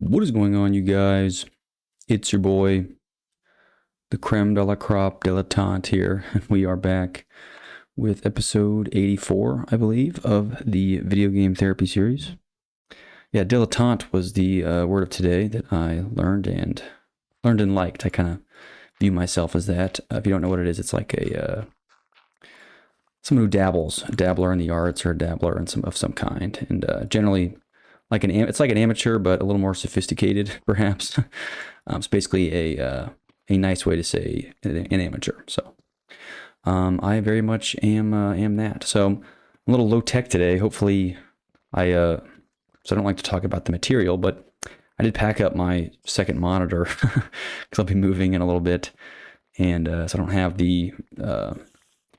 What is going on, you guys? It's your boy, the creme de la crop dilettante here, and we are back with episode 84, I believe, of the video game therapy series. Yeah, dilettante was the word of today that I learned and liked. I kind of view myself as that. If you don't know what it is, it's like someone who dabbles, a dabbler in the arts or a dabbler in some kind, and generally like it's like an amateur, but a little more sophisticated, perhaps. It's basically a nice way to say an amateur. So I very much am that. So I'm a little low tech today. Hopefully, so I don't like to talk about the material, but I did pack up my second monitor because I'll be moving in a little bit, and so I don't have the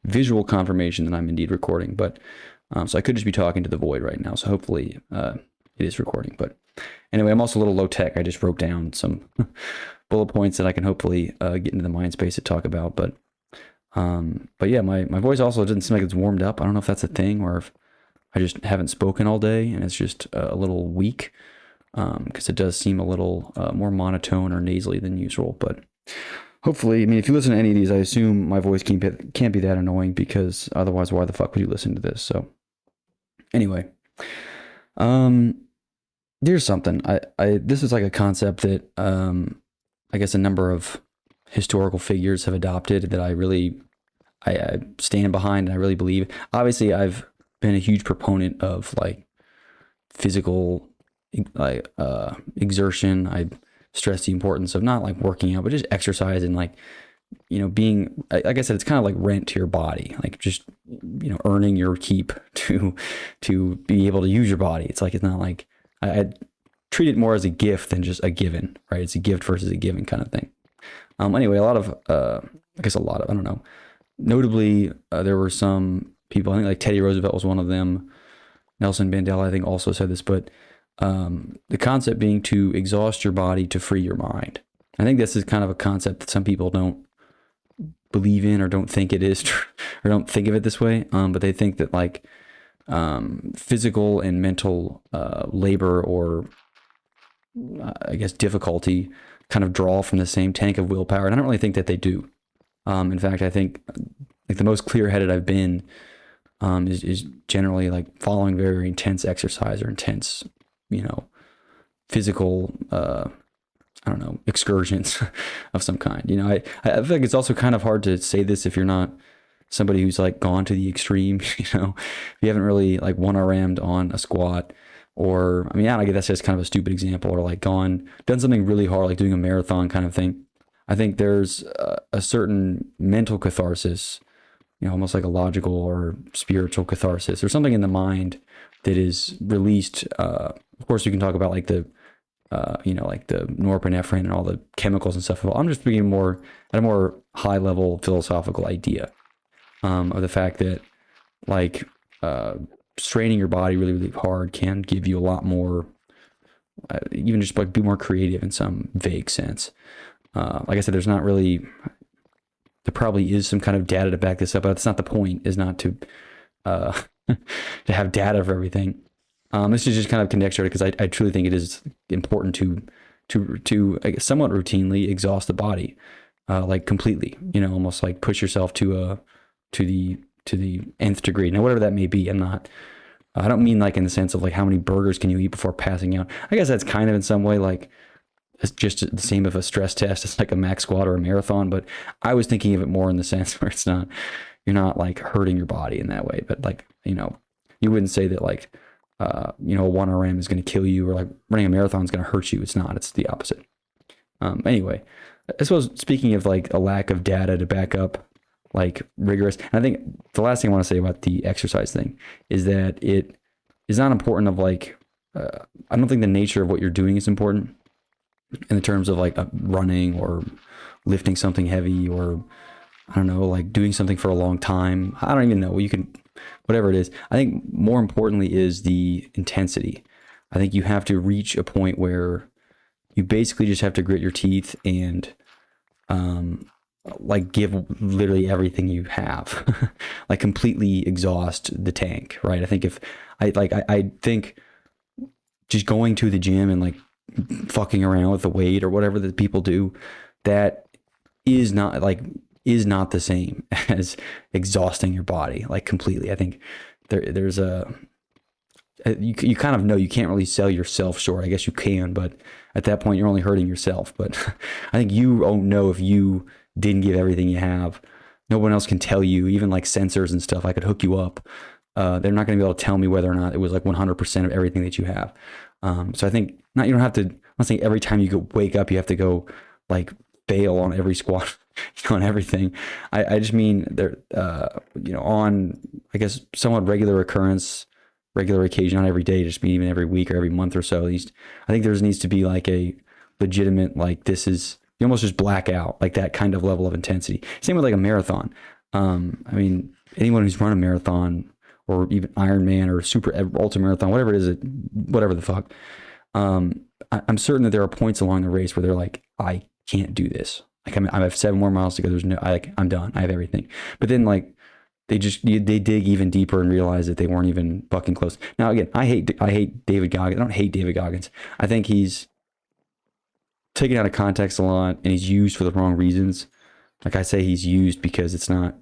visual confirmation that I'm indeed recording. But so I could just be talking to the void right now. So hopefully it is recording. But anyway, I'm also a little low tech. I just wrote down some bullet points that I can hopefully get into the mind space to talk about. But yeah, my voice also doesn't seem like it's warmed up. I don't know if that's a thing or if I just haven't spoken all day and it's just a little weak, because it does seem a little more monotone or nasally than usual. But hopefully, I mean, if you listen to any of these, I assume my voice can't be that annoying, because otherwise, why the fuck would you listen to this? So anyway, here's something. This is like a concept that I guess a number of historical figures have adopted that I stand behind and I really believe. Obviously, I've been a huge proponent of like physical exertion. I stress the importance of not like working out, but just exercise and like, being, like I said, it's kind of like rent to your body, like just, earning your keep to be able to use your body. It's like, it's not like I treat it more as a gift than just a given, right? It's a gift versus a given kind of thing. Anyway, I don't know. Notably, there were some people, I think like Teddy Roosevelt was one of them. Nelson Mandela, I think, also said this, but the concept being to exhaust your body to free your mind. I think this is kind of a concept that some people don't believe in or don't think it is, or don't think of it this way. But they think that like physical and mental labor, or I guess difficulty, kind of draw from the same tank of willpower. And I don't really think that they do. In fact, I think like the most clear-headed I've been is generally like following very, very intense exercise or intense, physical, excursions of some kind. I feel like it's also kind of hard to say this if you're not somebody who's like gone to the extreme, if you haven't really like 1RM'd on a squat, or, I mean, I guess that's just kind of a stupid example, or like done something really hard, like doing a marathon kind of thing. I think there's a certain mental catharsis, almost like a logical or spiritual catharsis, or something in the mind that is released. Of course, you can talk about like the, like the norepinephrine and all the chemicals and stuff. I'm just speaking more at a more high level philosophical idea of the fact that like straining your body really, really hard can give you a lot more, even just like be more creative in some vague sense. Like I said, there probably is some kind of data to back this up, but that's not the point, is not to to have data for everything. This is just kind of conjecture, because I truly think it is important to I guess, somewhat routinely exhaust the body, like completely, almost like push yourself to the nth degree. Now, whatever that may be, I don't mean like in the sense of like how many burgers can you eat before passing out. I guess that's kind of in some way like it's just the same of a stress test. It's like a max squat or a marathon, but I was thinking of it more in the sense where you're not like hurting your body in that way, but like, you wouldn't say that like, a 1RM is going to kill you, or like running a marathon is going to hurt you. It's not, it's the opposite. Anyway, I suppose speaking of like a lack of data to back up like rigorous, and I think the last thing I want to say about the exercise thing is that it is not important of like, I don't think the nature of what you're doing is important in the terms of like running or lifting something heavy, or I don't know, like doing something for a long time. I don't even know. Whatever it is. I think more importantly is the intensity. I think you have to reach a point where you basically just have to grit your teeth and like give literally everything you have, like completely exhaust the tank, right? I think I think just going to the gym and like fucking around with the weight or whatever that people do, that is not like is not the same as exhausting your body like completely. I think there's a you kind of know you can't really sell yourself short. I guess you can, but at that point you're only hurting yourself. But I think you don't know if you didn't give everything you have. No one else can tell you, even like sensors and stuff. I could hook you up. They're not going to be able to tell me whether or not it was like 100% of everything that you have. So I think you don't have to, I'm not saying every time you go wake up, you have to go like bail on every squat, on everything. I just mean there, on, I guess, somewhat regular occasion, not every day, just be even every week or every month or so at least. I think there needs to be like a legitimate, like this is, you almost just black out, like that kind of level of intensity. Same with like a marathon. I mean, anyone who's run a marathon or even Ironman or super ultra marathon, whatever it is, whatever the fuck. I'm certain that there are points along the race where they're like, I can't do this. Like I have 7 more miles to go. I'm done. I have everything. But then like, they dig even deeper and realize that they weren't even fucking close. Now again, I hate David Goggins. I don't hate David Goggins. I think he's taken out of context a lot and he's used for the wrong reasons. Like I say, he's used because it's not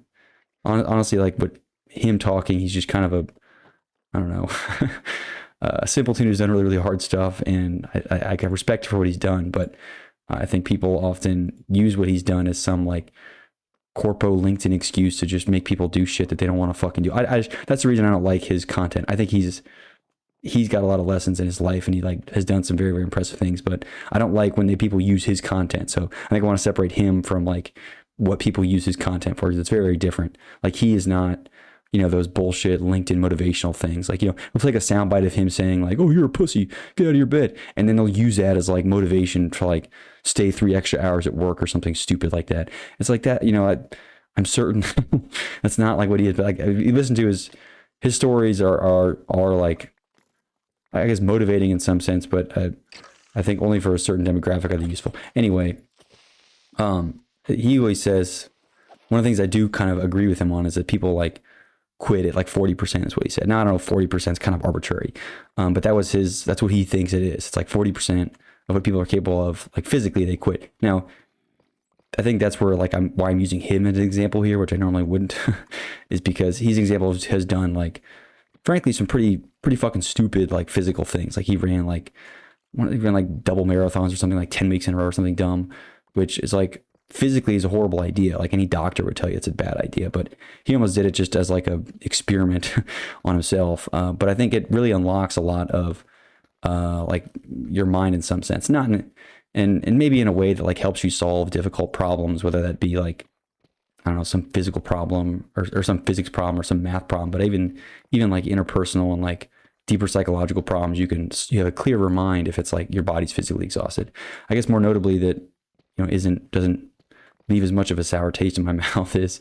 honestly like what him talking. He's just kind of I don't know, a simpleton who's done really, really hard stuff. And I got respect for what he's done, but I think people often use what he's done as some like corpo LinkedIn excuse to just make people do shit that they don't want to fucking do. That's the reason I don't like his content. I think he's got a lot of lessons in his life and he like has done some very, very impressive things, but I don't like when people use his content. So I think I want to separate him from like what people use his content for, because it's very, very different. Like he is not, those bullshit LinkedIn motivational things. Like, it's like a soundbite of him saying like, oh, you're a pussy, get out of your bed. And then they'll use that as like motivation to like stay 3 extra hours at work or something stupid like that. It's like that, I'm certain that's not like what he is. But like, if you listen to his stories are like, I guess, motivating in some sense, but I think only for a certain demographic are they useful. Anyway, he always says, one of the things I do kind of agree with him on is that people like quit at like 40% is what he said. Now I don't know, 40% is kind of arbitrary, but that's what he thinks it is. It's like 40% of what people are capable of, like physically they quit. Now, I think that's where like why I'm using him as an example here, which I normally wouldn't, is because his example has done like, frankly, some pretty fucking stupid like physical things. Like he ran like double marathons or something like 10 weeks in a row or something dumb, which is like physically is a horrible idea. Like any doctor would tell you it's a bad idea, but he almost did it just as like a experiment on himself. But I think it really unlocks a lot of like your mind in some sense, not and maybe in a way that like helps you solve difficult problems, whether that be like, I don't know, some physical problem or some physics problem or some math problem, but even like interpersonal and like deeper psychological problems, you have a clearer mind if it's like your body's physically exhausted. I guess more notably that, doesn't leave as much of a sour taste in my mouth is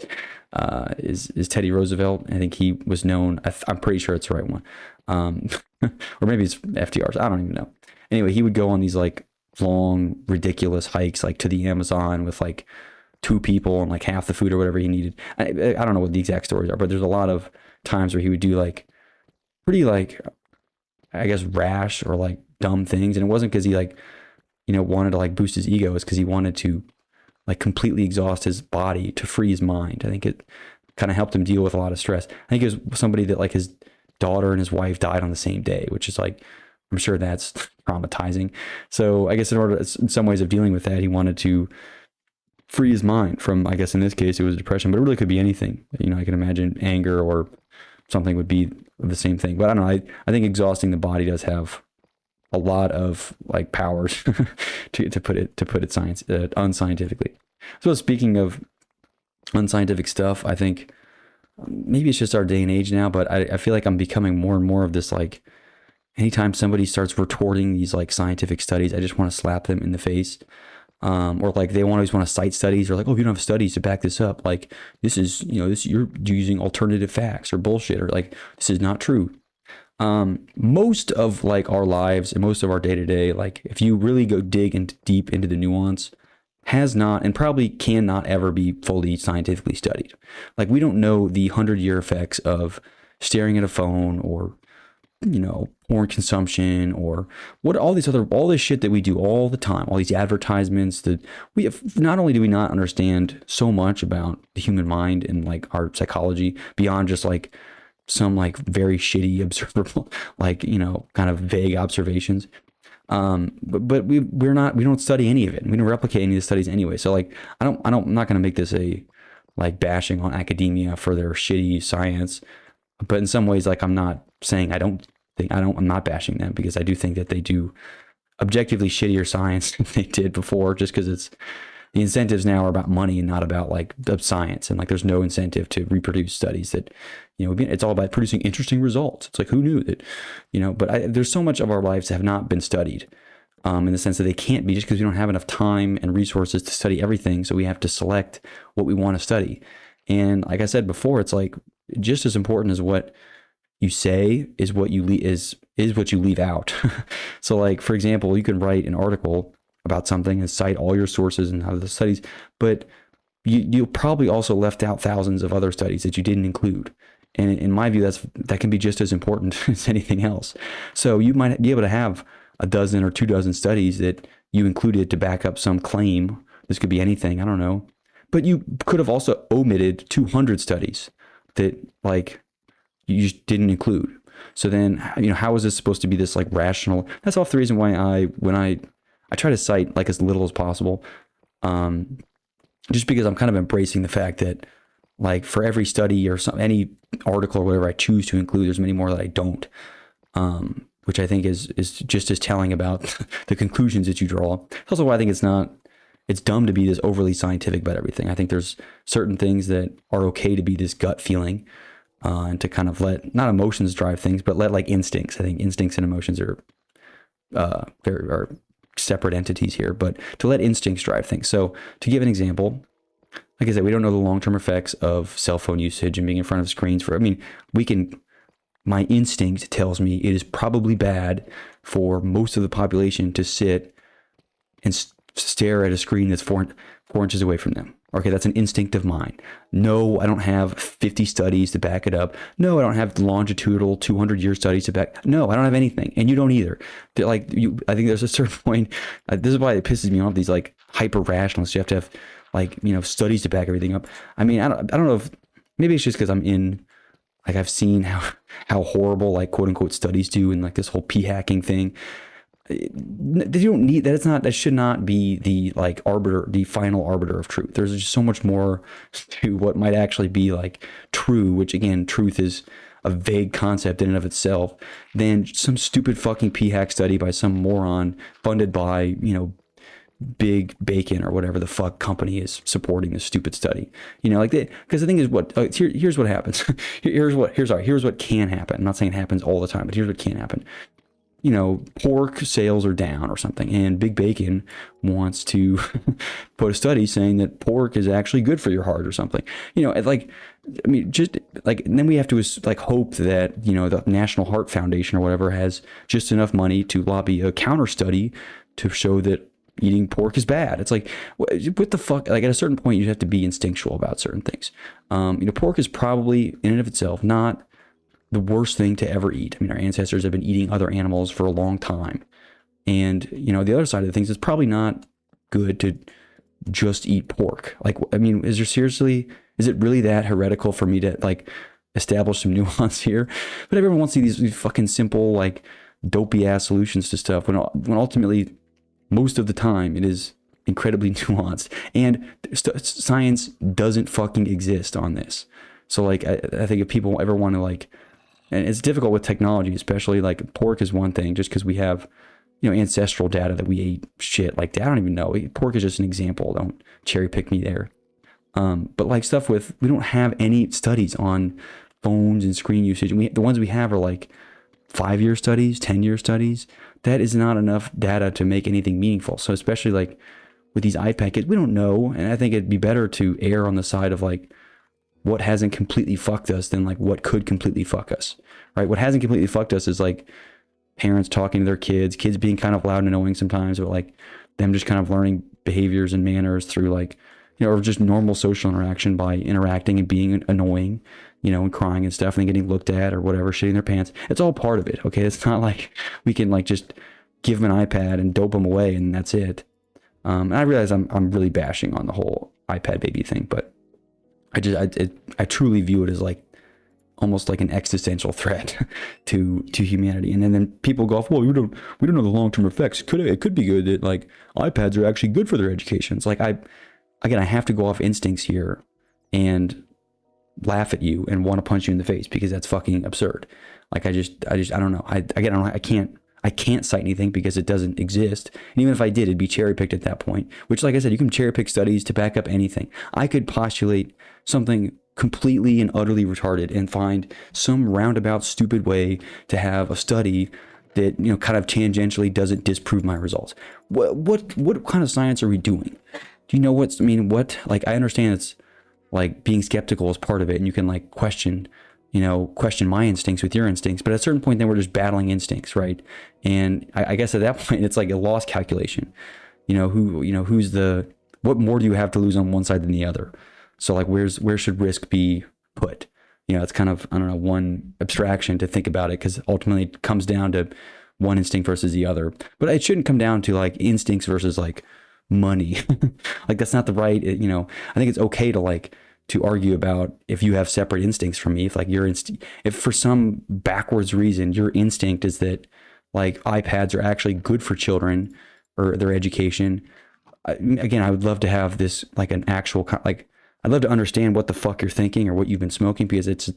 Teddy Roosevelt. I think he was known, I'm pretty sure it's the right one. Or maybe it's FDR's, I don't even know. Anyway, he would go on these like long, ridiculous hikes, like to the Amazon with like 2 people and like half the food or whatever he needed. I don't know what the exact stories are, but there's a lot of times where he would do like pretty like, I guess, rash or like dumb things. And it wasn't because he like, wanted to like boost his ego. It's because he wanted to like completely exhaust his body to free his mind. I think it kind of helped him deal with a lot of stress. I think it was somebody that like his daughter and his wife died on the same day, which is like, I'm sure that's traumatizing. So I guess in some ways of dealing with that, he wanted to free his mind from, I guess in this case, it was depression, but it really could be anything. I can imagine anger or something would be the same thing. But I don't know. I think exhausting the body does have a lot of like powers to put it science unscientifically. So speaking of unscientific stuff, I think maybe it's just our day and age now, but I feel like I'm becoming more and more of this, like anytime somebody starts retorting these like scientific studies, I just want to slap them in the face. Or like they always want to cite studies or like, oh, if you don't have studies to back this up, like this is, you're using alternative facts or bullshit, or like, this is not true. Most of like our lives and most of our day to day, like if you really go deep into the nuance, has not and probably cannot ever be fully scientifically studied. Like we don't know the 100-year effects of staring at a phone or porn consumption, or all this shit that we do all the time, all these advertisements that we have. Not only do we not understand so much about the human mind and like our psychology beyond just like some like very shitty observable, like, kind of vague observations. But we don't study any of it. We don't replicate any of the studies anyway. So like, I'm not going to make this a like bashing on academia for their shitty science, but in some ways, like, I'm not saying I'm not bashing them, because I do think that they do objectively shittier science than they did before, just because the incentives now are about money and not about like the science. And like, there's no incentive to reproduce studies that, it's all about producing interesting results. It's like, who knew that, but there's so much of our lives that have not been studied, in the sense that they can't be, just because we don't have enough time and resources to study everything. So we have to select what we want to study. And like I said before, it's like just as important as what you say is what you is what you leave out. So like, for example, you can write an article about something and cite all your sources and how the studies, but you probably also left out thousands of other studies that you didn't include. And in my view, that can be just as important as anything else. So you might be able to have a dozen or 24 studies that you included to back up some claim. This could be anything, I don't know. But you could have also omitted 200 studies that like you just didn't include. So then, how is this supposed to be this like rational? That's often the reason why when I try to cite like as little as possible, just because I'm kind of embracing the fact that like for every study or any article or whatever I choose to include, there's many more that I don't, which I think is just as telling about the conclusions that you draw. It's also why I think it's dumb to be this overly scientific about everything. I think there's certain things that are okay to be this gut feeling, and to kind of let not emotions drive things, but let like instincts. I think instincts and emotions are are separate entities here, but to let instincts drive things. So to give an example, like I said, we don't know the long-term effects of cell phone usage and being in front of screens my instinct tells me it is probably bad for most of the population to sit and stare at a screen that's four inches away from them. Okay, that's an instinct of mine. No, I don't have 50 studies to back it up. No, I don't have longitudinal 200-year studies to back. No, I don't have anything, and you don't either. I think there's a certain point. This is why it pisses me off. These like hyper rationalists. You have to have like studies to back everything up. I mean, I don't know if maybe it's just because I've seen how horrible like quote unquote studies do, and like this whole p-hacking thing. You don't need that. That should not be the final arbiter of truth. There's just so much more to what might actually be like true, which again, truth is a vague concept in and of itself, than some stupid fucking p-hack study by some moron funded by, Big Bacon or whatever the fuck company is supporting this stupid study. Because the thing is, here's what happens. here's what can happen. I'm not saying it happens all the time, but here's what can happen. Pork sales are down or something, and Big Bacon wants to put a study saying that pork is actually good for your heart or something. Just like, and then we have to like hope that, the National Heart Foundation or whatever has just enough money to lobby a counter study to show that eating pork is bad. It's like, what the fuck? Like, at a certain point, you have to be instinctual about certain things. Pork is probably in and of itself not the worst thing to ever eat. I mean, our ancestors have been eating other animals for a long time. And, the other side of the things is probably not good to just eat pork. Like, I mean, is it really that heretical for me to like establish some nuance here? But everyone wants to see these fucking simple, like dopey ass solutions to stuff when ultimately most of the time it is incredibly nuanced, and science doesn't fucking exist on this. So like, I think if people ever want to like, and it's difficult with technology, especially like pork is one thing, just because we have, ancestral data that we ate shit like that. I don't even know. Pork is just an example. Don't cherry pick me there. But like stuff we don't have any studies on phones and screen usage. And the ones we have are like 5-year studies, 10-year studies. That is not enough data to make anything meaningful. So especially like with these iPad kids, we don't know. And I think it'd be better to err on the side of like what hasn't completely fucked us than like what could completely fuck us, right? What hasn't completely fucked us is like parents talking to their kids being kind of loud and annoying sometimes, or like them just kind of learning behaviors and manners through like, or just normal social interaction by interacting and being annoying, and crying and stuff, and then getting looked at or whatever, shitting their pants. It's all part of it. Okay. It's not like we can like just give them an iPad and dope them away and that's it. And I realize I'm really bashing on the whole iPad baby thing, but I truly view it as like almost like an existential threat to humanity. And then people go off, well, we don't know the long-term effects. It could be good that like iPads are actually good for their education. It's like I have to go off instincts here and laugh at you and want to punch you in the face because that's fucking absurd. Like I don't know. I can't cite anything because it doesn't exist. And even if I did, it'd be cherry picked at that point, which, like I said, you can cherry pick studies to back up anything. I could postulate something completely and utterly retarded and find some roundabout stupid way to have a study that, kind of tangentially doesn't disprove my results. What kind of science are we doing? Do you know like, I understand it's like being skeptical is part of it and you can like question my instincts with your instincts, but at a certain point then we're just battling instincts, right? And I guess at that point it's like a loss calculation. What more do you have to lose on one side than the other? So like where should risk be put? It's kind of, I don't know, one abstraction to think about it because ultimately it comes down to one instinct versus the other. But it shouldn't come down to like instincts versus like money. Like that's not the right, I think it's okay to argue about if you have separate instincts from me, if like if for some backwards reason your instinct is that like iPads are actually good for children or their education. Again, I would love to have this like an actual like I'd love to understand what the fuck you're thinking or what you've been smoking because it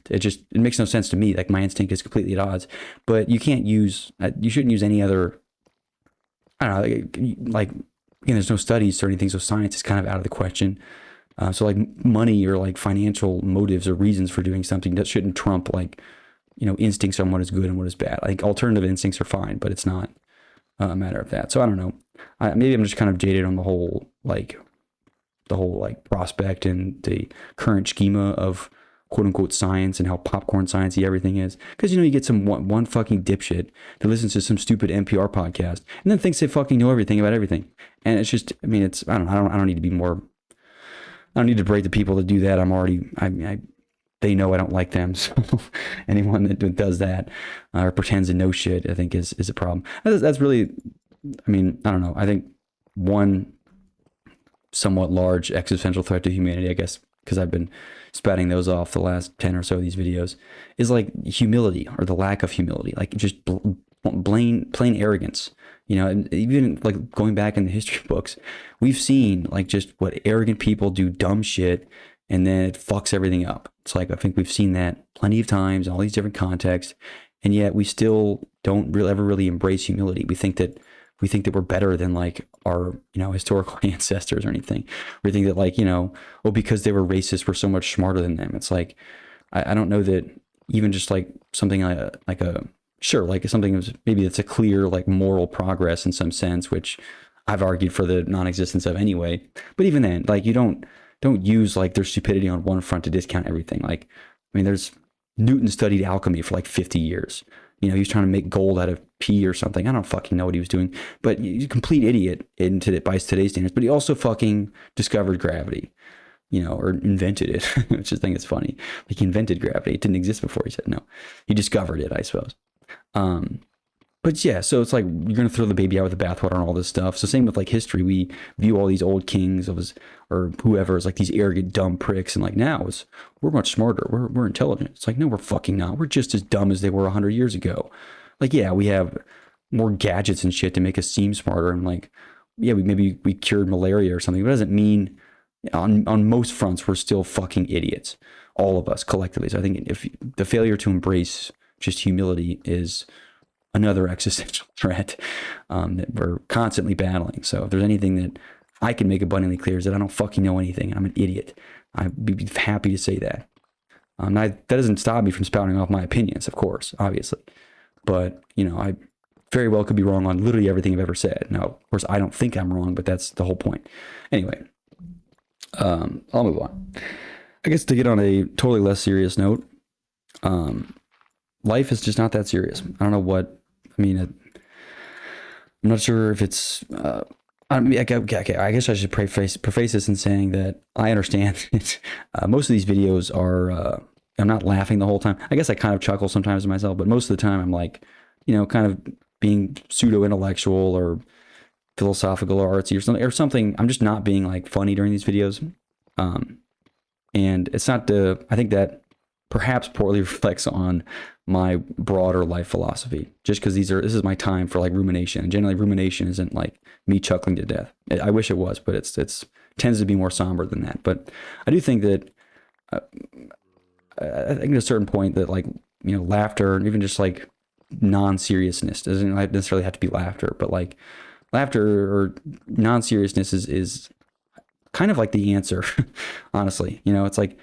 makes no sense to me. Like my instinct is completely at odds. But you shouldn't use any other. I don't know. Like again, there's no studies or anything, so science is kind of out of the question. So like money or like financial motives or reasons for doing something that shouldn't trump like, instincts on what is good and what is bad. Like alternative instincts are fine, but it's not a matter of that. So I don't know. Maybe I'm just kind of jaded on the whole prospect and the current schema of quote unquote science and how popcorn sciencey everything is. Because you get some one fucking dipshit that listens to some stupid NPR podcast and then thinks they fucking know everything about everything. And it's just, I don't need to be more. I don't need to break the people that do that. They know I don't like them. So anyone that does that or pretends to know shit, I think is a problem. That's really, I don't know. I think one somewhat large existential threat to humanity, I guess, because I've been spouting those off the last 10 or so of these videos, is like humility or the lack of humility, like just plain arrogance. And even like going back in the history books, we've seen like just what arrogant people do dumb shit and then it fucks everything up. It's like, I think we've seen that plenty of times in all these different contexts. And yet we still don't ever really embrace humility. We think that we're better than like our, historical ancestors or anything. We think that like, because they were racist, we're so much smarter than them. It's like, I don't know that even just like something like something was maybe that's a clear like moral progress in some sense, which I've argued for the non-existence of anyway. But even then, like you don't use like their stupidity on one front to discount everything. Like, there's Newton studied alchemy for like 50 years. He was trying to make gold out of pee or something. I don't fucking know what he was doing, but he's a complete idiot by today's standards. But he also fucking discovered gravity, or invented it, which I think is funny. Like he invented gravity. It didn't exist before. He said, no, he discovered it, I suppose. But yeah, so it's like you're going to throw the baby out with the bathwater and all this stuff. So same with like history. We view all these old kings or whoever as like these arrogant, dumb pricks. And like now we're much smarter. We're intelligent. It's like, no, we're fucking not. We're just as dumb as they were 100 years ago. Like, yeah, we have more gadgets and shit to make us seem smarter. And like, yeah, we cured malaria or something. But it doesn't mean on most fronts, we're still fucking idiots. All of us collectively. So I think if the failure to embrace just humility is another existential threat that we're constantly battling. So if there's anything that I can make abundantly clear is that I don't fucking know anything. I'm an idiot. I'd be happy to say that. That doesn't stop me from spouting off my opinions, of course, obviously. But, I very well could be wrong on literally everything I've ever said. Now, of course, I don't think I'm wrong, but that's the whole point. Anyway, I'll move on. I guess to get on a totally less serious note, life is just not that serious. I don't know what, I'm not sure if it's, I guess I should preface this in saying that I understand most of these videos are I'm not laughing the whole time. I guess I kind of chuckle sometimes to myself, but most of the time I'm like, kind of being pseudo intellectual or philosophical or artsy or something. I'm just not being like funny during these videos. And it's not I think that perhaps poorly reflects on my broader life philosophy, just because this is my time for like rumination. And generally rumination isn't like me chuckling to death. I wish it was, but it's tends to be more somber than that. But I do think that I think at a certain point that like, laughter and even just like non-seriousness doesn't necessarily have to be laughter, but like laughter or non-seriousness is kind of like the answer, honestly. It's like,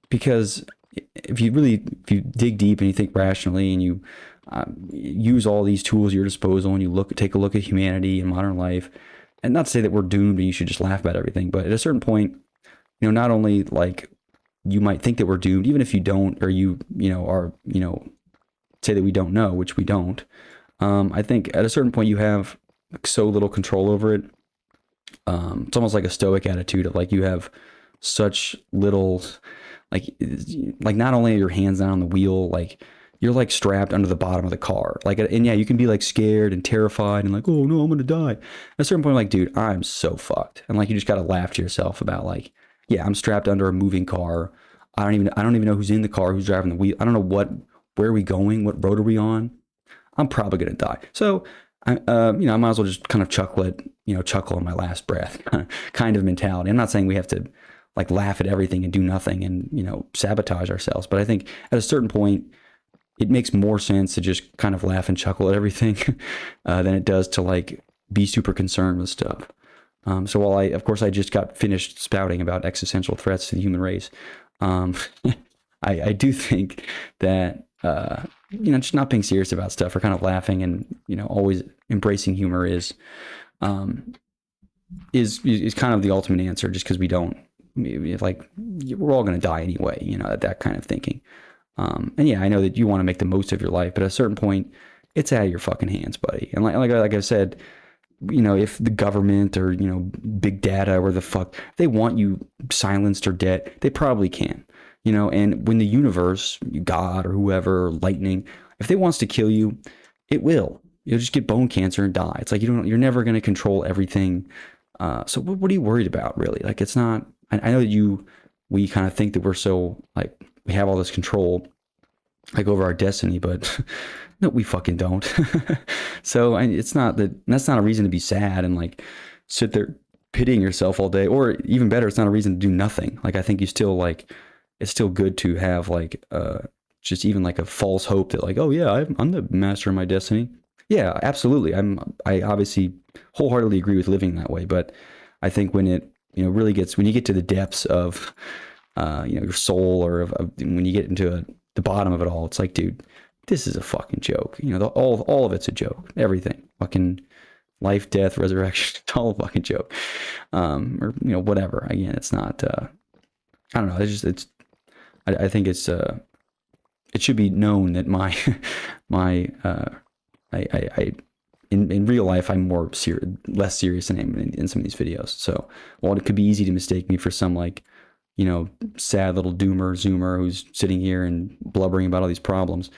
because if you dig deep and you think rationally and you use all these tools at your disposal and you take a look at humanity and modern life, and not to say that we're doomed and you should just laugh about everything, but at a certain point, not only like you might think that we're doomed, even if you don't, or are, say that we don't know, which we don't. I think at a certain point you have so little control over it. It's almost like a stoic attitude of like, you have such little, like not only are your hands not on the wheel, like you're like strapped under the bottom of the car. Like, and yeah, you can be like scared and terrified and like, oh no, I'm going to die. At a certain point, like, dude, I'm so fucked. And like, you just got to laugh to yourself about like, yeah, I'm strapped under a moving car. I don't even know who's in the car, who's driving the wheel. I don't know where are we going? What road are we on? I'm probably going to die. So I might as well just kind of chuckle on my last breath kind of mentality. I'm not saying we have to like laugh at everything and do nothing and, sabotage ourselves. But I think at a certain point, it makes more sense to just kind of laugh and chuckle at everything than it does to like be super concerned with stuff. So while I just got finished spouting about existential threats to the human race, I do think that, just not being serious about stuff or kind of laughing and, always embracing humor is kind of the ultimate answer, just because we don't, like, we're all going to die anyway, that kind of thinking. And yeah, I know that you want to make the most of your life, but at a certain point, it's out of your fucking hands, buddy. And like I said, if the government or, big data or the fuck, they want you silenced or dead, they probably can, and when the universe, God or whoever, or lightning, if they wants to kill you, it will. You'll just get bone cancer and die. It's like, you're never going to control everything. So what are you worried about, really? Like, it's not, I know that we kind of think that we're so like, we have all this control like over our destiny, but no, we fucking don't. So it's not that's not a reason to be sad and like sit there pitying yourself all day, or even better, it's not a reason to do nothing. Like, I think you still like, it's still good to have like, just even like a false hope that like, oh yeah, I'm the master of my destiny. Yeah, absolutely. I obviously wholeheartedly agree with living that way. But I think when it, really gets, when you get to the depths of, your soul, or when you get into the bottom of it all, it's like, dude, this is a fucking joke. All of it's a joke. Everything, fucking life, death, resurrection, it's all a fucking joke. Or whatever. Again, it's not. I don't know. I think it's. It should be known that my in real life, I'm less serious than I am in some of these videos. So while it could be easy to mistake me for some like, sad little zoomer who's sitting here and blubbering about all these problems,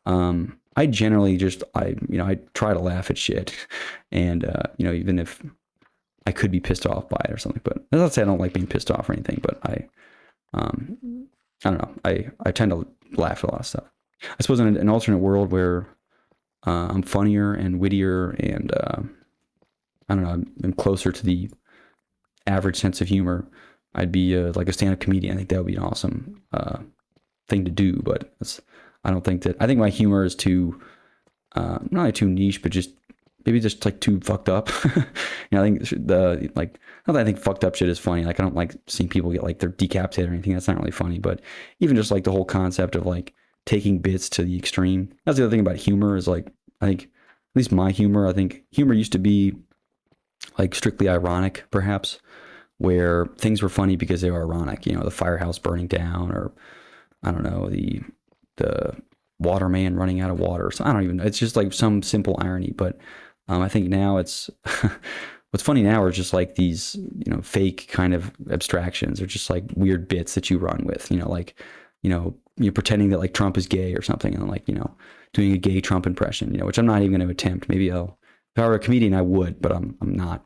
I generally just, I try to laugh at shit. And, even if I could be pissed off by it or something, but that's not to say I don't like being pissed off or anything, but I don't know. I tend to laugh at a lot of stuff. I suppose in an alternate world where I'm funnier and wittier and I don't know, I'm closer to the average sense of humor, I'd be like a stand-up comedian. I think that would be an awesome thing to do. But I think my humor is too not only too niche, but just maybe just like too fucked up. I think not that I think fucked up shit is funny. Like, I don't like seeing people get like they're decapitated or anything. That's not really funny. But even just like the whole concept of like taking bits to the extreme. That's the other thing about humor is like, I think at least my humor, I think humor used to be like strictly ironic, perhaps, where things were funny because they were ironic. The firehouse burning down, or I don't know, the waterman running out of water. So I don't even know. It's just like some simple irony. But I think now it's what's funny now are just like these, fake kind of abstractions or just like weird bits that you run with, like, you're pretending that like Trump is gay or something, and like, doing a gay Trump impression, which I'm not even going to attempt. Maybe if I were a comedian, I would, but I'm not.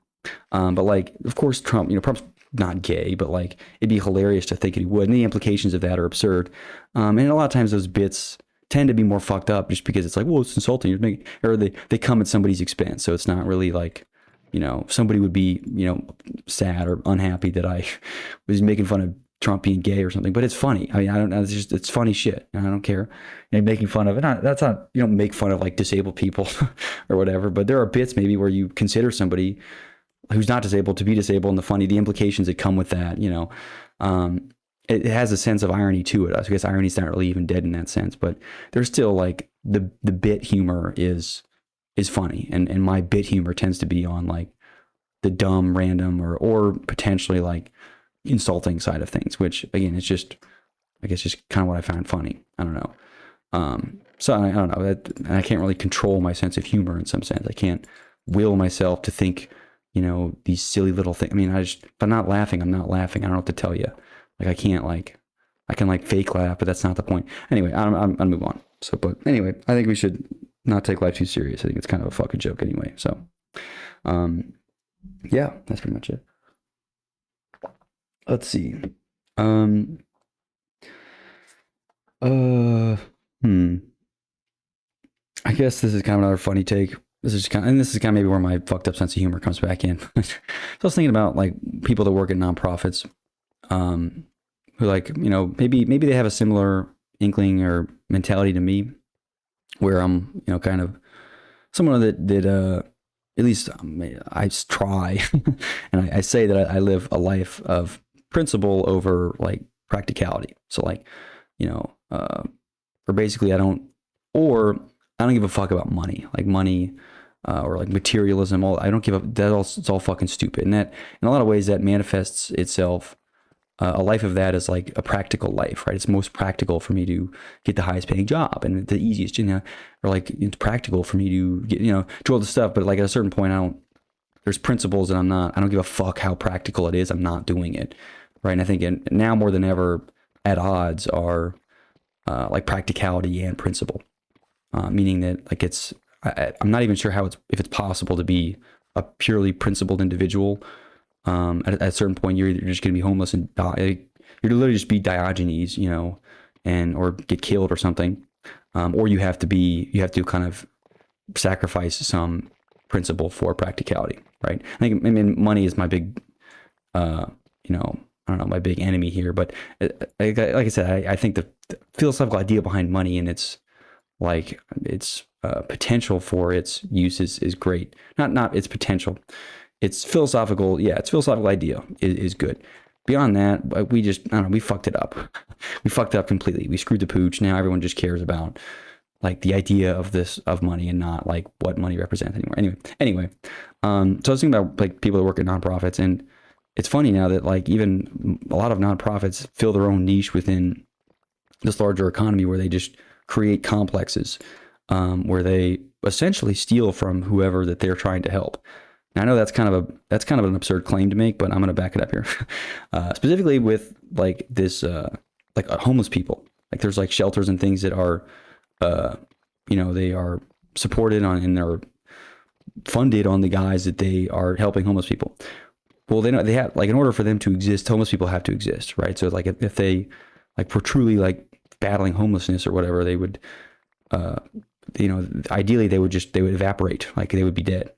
But like, of course, Trump's not gay, but like, it'd be hilarious to think that he would. And the implications of that are absurd. And a lot of times those bits tend to be more fucked up just because it's like, well, it's insulting. Or they come at somebody's expense. So it's not really like, somebody would be, sad or unhappy that I was making fun of Trump being gay or something, but it's funny. I mean, I don't know. It's funny shit. I don't care. Making fun of it. That's not, you don't make fun of like disabled people or whatever, but there are bits maybe where you consider somebody who's not disabled to be disabled, and the implications that come with that, it has a sense of irony to it. I guess irony's not really even dead in that sense, but there's still like the bit humor is funny. And my bit humor tends to be on like the dumb, random, or potentially like insulting side of things, which again, it's just, I guess, just kind of what I find funny. I don't know. So I don't know that I can't really control my sense of humor in some sense. I can't will myself to think, these silly little things. I mean, if I'm not laughing, I'm not laughing. I don't know what to tell you. Like, I can like fake laugh, but that's not the point. Anyway, I'm move on. So, but anyway, I think we should not take life too serious. I think it's kind of a fucking joke anyway. So, yeah, that's pretty much it. Let's see. I guess this is kind of another funny take. This is kind of maybe where my fucked up sense of humor comes back in. So I was thinking about like people that work at nonprofits, who like, maybe they have a similar inkling or mentality to me, where I'm, kind of someone that at least I try, and I say that I live a life of principle over like practicality. So like, or basically I don't give a fuck about money, like money, or like materialism. I don't give a, it's all fucking stupid. And that, in a lot of ways, that manifests itself. A life of that is like a practical life, right? It's most practical for me to get the highest paying job, and the easiest, or like it's practical for me to get, do all the stuff. But like at a certain point, there's principles that I don't give a fuck how practical it is. I'm not doing it, right? And I think now more than ever, at odds are like practicality and principle, meaning that like I'm not even sure if it's possible to be a purely principled individual. At a certain point, you're just going to be homeless and die. You're literally just be Diogenes, or get killed or something. Or you have to kind of sacrifice some principle for practicality, right? I mean, money is my big, I don't know, my big enemy here. But like I said, I think the philosophical idea behind money and its potential for its use is great. Not its potential. Its philosophical idea is good. Beyond that, we fucked it up. We fucked it up completely. We screwed the pooch. Now everyone just cares about like the idea of money and not like what money represents anymore. Anyway, so I was thinking about like people that work at nonprofits, and it's funny now that like even a lot of nonprofits fill their own niche within this larger economy, where they just create complexes, where they essentially steal from whoever that they're trying to help. Now, I know that's kind of an absurd claim to make, but I'm going to back it up here. Specifically with like this, like homeless people. Like there's like shelters and things that are, they are supported on and they're funded on the guys that they are helping homeless people. Well, they have like, in order for them to exist, homeless people have to exist, right? So like if they like were truly like battling homelessness or whatever, they would, ideally they would evaporate, like they would be dead.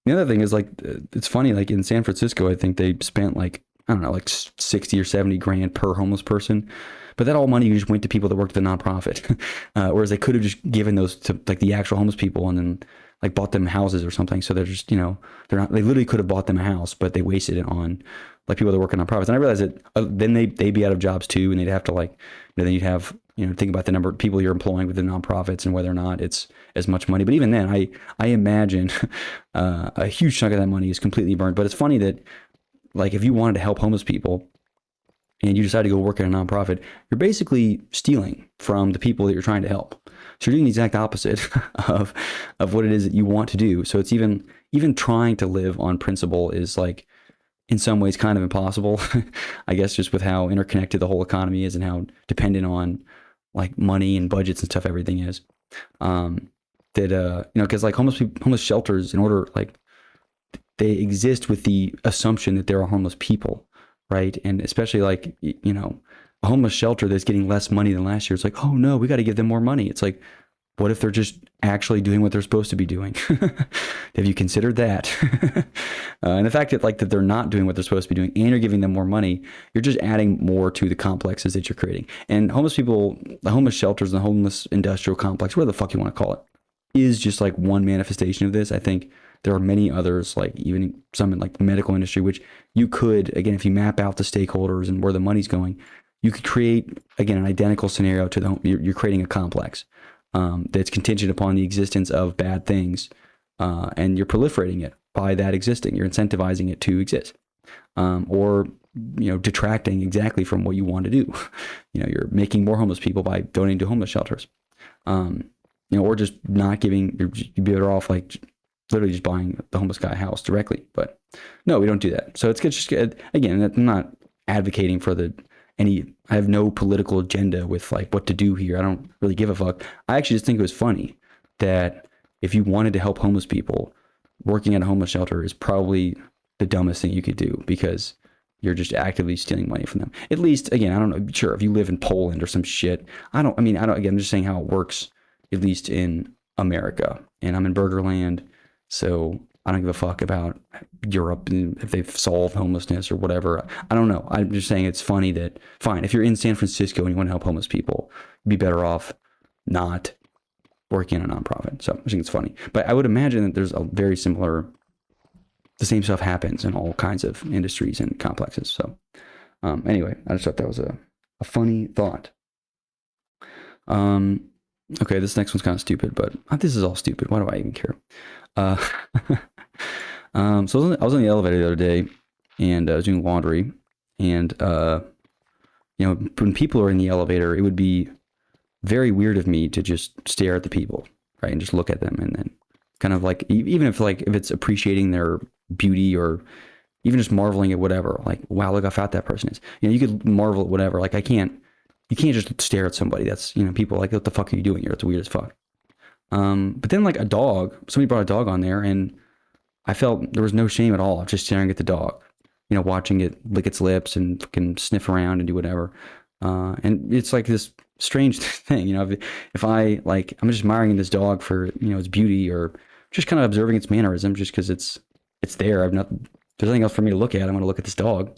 The other thing is like, it's funny, like in San Francisco, I think they spent like, I don't know, like 60 or 70 grand per homeless person, but that all money just went to people that worked at the nonprofit. Whereas they could have just given those to like the actual homeless people and then like bought them houses or something. So they're just, they literally could have bought them a house, but they wasted it on like people that work in nonprofits. And I realized that then they'd be out of jobs too. And they'd have to like, then you'd have, think about the number of people you're employing within nonprofits and whether or not it's as much money. But even then, I imagine a huge chunk of that money is completely burned. But it's funny that like if you wanted to help homeless people and you decide to go work at a nonprofit, you're basically stealing from the people that you're trying to help. So you're doing the exact opposite of what it is that you want to do. So it's even even trying to live on principle is like in some ways kind of impossible. I guess just with how interconnected the whole economy is and how dependent on like money and budgets and stuff everything is. That because like homeless shelters, in order like they exist with the assumption that there are homeless people, right? And especially like a homeless shelter that's getting less money than last year. It's like, oh no, we got to give them more money. It's like, what if they're just actually doing what they're supposed to be doing? Have you considered that? And the fact that that they're not doing what they're supposed to be doing, and you're giving them more money, you're just adding more to the complexes that you're creating. And homeless people, the homeless shelters, and the homeless industrial complex, whatever the fuck you want to call it, is just like one manifestation of this. I think there are many others, like even some in like the medical industry, which you could, again, if you map out the stakeholders and where the money's going, you could create, again, an identical scenario to you're creating a complex that's contingent upon the existence of bad things, and you're proliferating it by that existing. You're incentivizing it to exist, or detracting exactly from what you want to do. You're making more homeless people by donating to homeless shelters, or just not giving. You'd be better off like literally just buying the homeless guy a house directly. But no, we don't do that. So it's just, again, I'm not advocating for I have no political agenda with like what to do here. I don't really give a fuck. I actually just think it was funny that if you wanted to help homeless people, working at a homeless shelter is probably the dumbest thing you could do, because you're just actively stealing money from them. At least, again, I don't know. Sure, if you live in Poland or some shit, again, I'm just saying how it works, at least in America. And I'm in Burgerland, so I don't give a fuck about Europe and if they've solved homelessness or whatever. I don't know. I'm just saying it's funny that, fine, if you're in San Francisco and you want to help homeless people, you'd be better off not working in a nonprofit. So I think it's funny. But I would imagine that there's a very similar, the same stuff happens in all kinds of industries and complexes. So anyway, I just thought that was a funny thought. Okay, this next one's kind of stupid, but this is all stupid. Why do I even care? So I was in the elevator the other day, and I was doing laundry, and when people are in the elevator, it would be very weird of me to just stare at the people, right, and just look at them, and then kind of like, even if it's appreciating their beauty or even just marveling at whatever, like, wow, look how fat that person is. You could marvel at whatever. Like, you can't just stare at somebody. That's, people are like, what the fuck are you doing here? It's weird as fuck. But then like a dog, somebody brought a dog on there, and I felt there was no shame at all just staring at the dog, watching it lick its lips and fucking sniff around and do whatever. And it's like this strange thing, if I'm just admiring this dog for, its beauty, or just kind of observing its mannerism just because it's there. There's nothing else for me to look at. I'm going to look at this dog,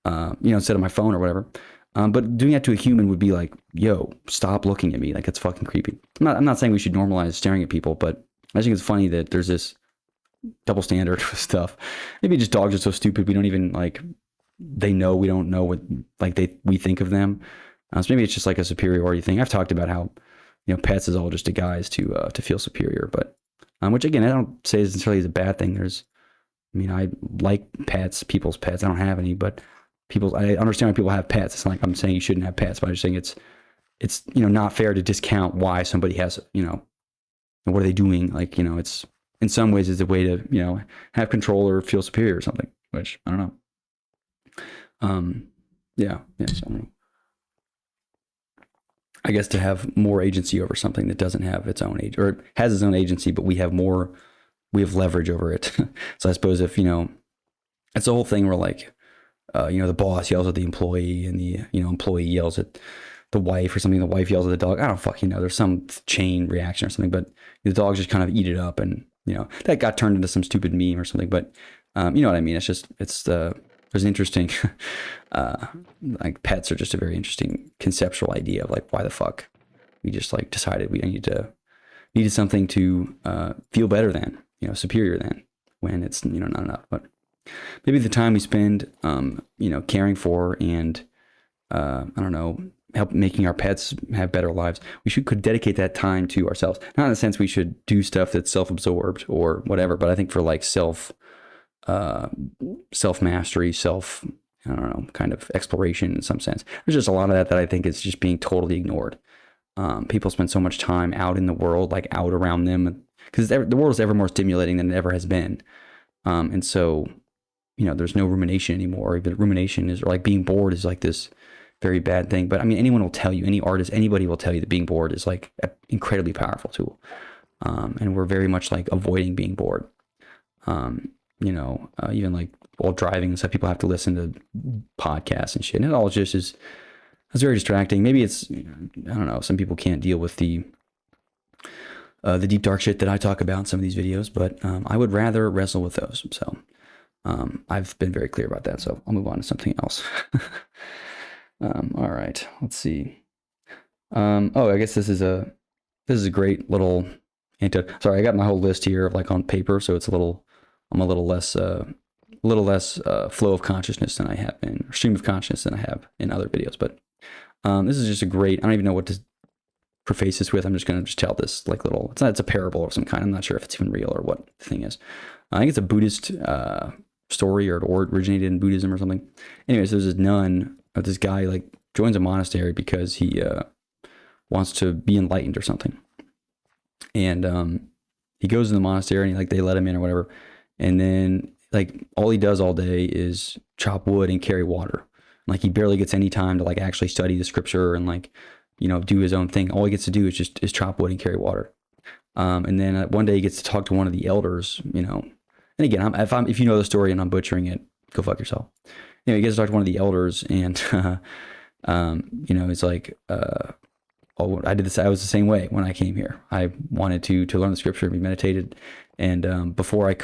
instead of my phone or whatever. But doing that to a human would be like, yo, stop looking at me. Like, that's fucking creepy. I'm not saying we should normalize staring at people, but I think it's funny that there's this double standard with stuff. Maybe just dogs are so stupid we don't even they know we don't know what we think of them. So maybe it's just like a superiority thing. I've talked about how pets is all just a guise to feel superior, but which again I don't say is necessarily is a bad thing. I like pets, people's pets. I don't have any, but I understand why people have pets. It's not like I'm saying you shouldn't have pets, but I'm just saying it's not fair to discount why somebody has what are they doing. It's in some ways it's a way to have control or feel superior or something, which I don't know. So I don't know. I guess to have more agency over something that doesn't have its own age, or has its own agency, but we have leverage over it. So I suppose if it's the whole thing where the boss yells at the employee, and the employee yells at the wife or something. The wife yells at the dog. I don't fucking know. There's some chain reaction or something, but the dogs just kind of eat it up, and that got turned into some stupid meme or something. But you know what I mean? There's an interesting pets are just a very interesting conceptual idea of why the fuck we just decided we needed something to feel better than, superior than, when it's not enough. But maybe the time we spend, caring for and, I don't know, help making our pets have better lives, could dedicate that time to ourselves. Not in the sense we should do stuff that's self-absorbed or whatever, but I think for self-mastery, I don't know, kind of exploration in some sense. There's just a lot of that I think is just being totally ignored. People spend so much time out in the world, out around them, because the world is ever more stimulating than it ever has been. And so, there's no rumination anymore. But rumination is, or like being bored is like this very bad thing. But I mean, anyone will tell you, any artist, anybody will tell you that being bored is like an incredibly powerful tool. And we're very much like avoiding being bored. Even like while driving and stuff, people have to listen to podcasts and shit. And it all just it's very distracting. Maybe it's, I don't know, some people can't deal with the deep dark shit that I talk about in some of these videos, but I would rather wrestle with those. So I've been very clear about that. So I'll move on to something else. All right, let's see. I guess this is a great little anecdote. Sorry, I got my whole list here like on paper, so I'm a little less flow of consciousness than I have in, or stream of consciousness than I have in other videos. But this is just a great, I don't even know what to preface this with. I'm just going to tell this like little, it's a parable of some kind. I'm not sure if it's even real or what the thing is. I think it's a Buddhist story, or it originated in Buddhism or something. Anyways, there's this nun, or this guy like joins a monastery because he wants to be enlightened or something. And he goes in the monastery and they let him in or whatever. And then like all he does all day is chop wood and carry water. Like he barely gets any time to like actually study the scripture and like, do his own thing. All he gets to do is chop wood and carry water. And then one day he gets to talk to one of the elders, and again, if you know the story and I'm butchering it, go fuck yourself. He gets to talk to one of the elders and, it's like, I did this. I was the same way when I came here. I wanted to learn the scripture and be meditated. And before I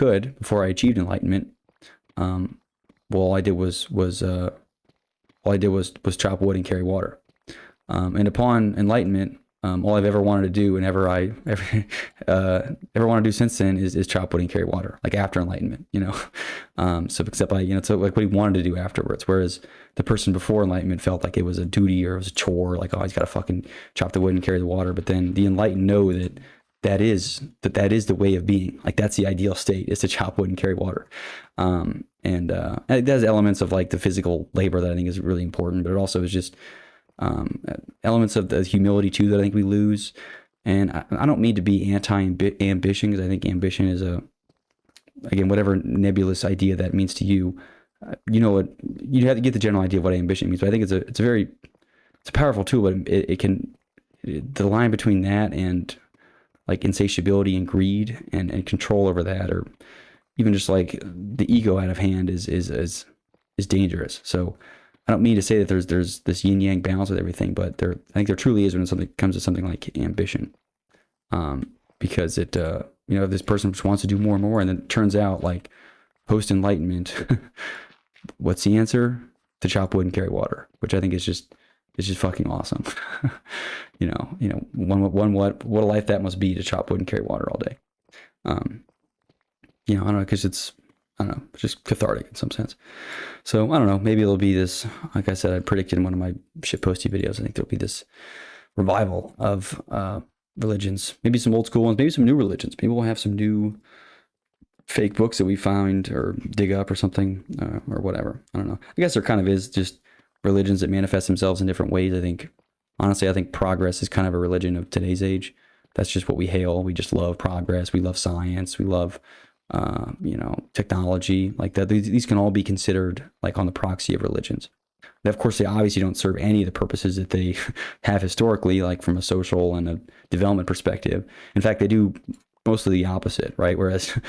achieved enlightenment, all I did was chop wood and carry water. And upon enlightenment, all I've ever wanted to do and ever want to do since then is chop wood and carry water, like after enlightenment, so except so like what he wanted to do afterwards. Whereas the person before enlightenment felt like it was a duty or it was a chore, like, oh, he's got to fucking chop the wood and carry the water. But then the enlightened know that is the way of being. Like that's the ideal state, is to chop wood and carry water. And it has elements of like the physical labor that I think is really important, but it also is just elements of the humility too that I think we lose. And I don't mean to be anti-ambition, because I think ambition is again, whatever nebulous idea that means to you, you have to get the general idea of what ambition means. But I think it's a powerful tool, but the line between that and like insatiability and greed and control over that, or even just like the ego out of hand is dangerous. So I don't mean to say that there's this yin yang balance with everything, but I think there truly is when it comes to something like ambition, because it if this person just wants to do more and more, and then it turns out like post enlightenment, what's the answer? To chop wood and carry water, which I think is just fucking awesome. What a life that must be, to chop wood and carry water all day. I don't know, because it's just cathartic in some sense. So I don't know, maybe it'll be this, like I said, I predicted in one of my shitposty videos, I think there'll be this revival of religions, maybe some old school ones, maybe some new religions. Maybe we'll have some new fake books that we find or dig up or something, or whatever. I don't know. I guess there kind of is just religions that manifest themselves in different ways. I think progress is kind of a religion of today's age. That's just what we hail. We just love progress. We love science. We love technology, like that. These can all be considered like on the proxy of religions. And of course, they obviously don't serve any of the purposes that they have historically, like from a social and a development perspective. In fact, they do mostly the opposite, right? Whereas,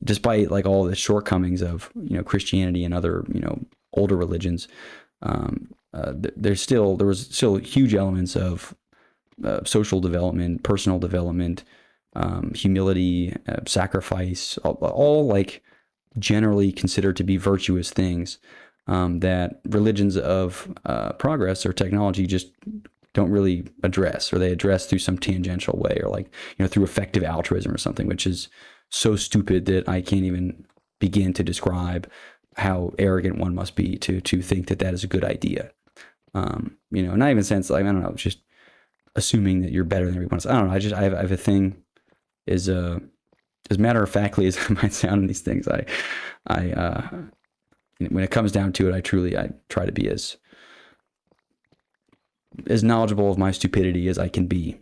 despite like all the shortcomings of, Christianity and other, older religions, there was still huge elements of social development, personal development, humility, sacrifice, all like generally considered to be virtuous things, that religions of progress or technology just don't really address, or they address through some tangential way, or like, through effective altruism or something, which is so stupid that I can't even begin to describe how arrogant one must be to think that is a good idea. Not even sense, like, I don't know, just assuming that you're better than everyone else. I don't know. I have a thing, as matter of factly as it might sound in these things, I when it comes down to it, I try to be as knowledgeable of my stupidity as I can be.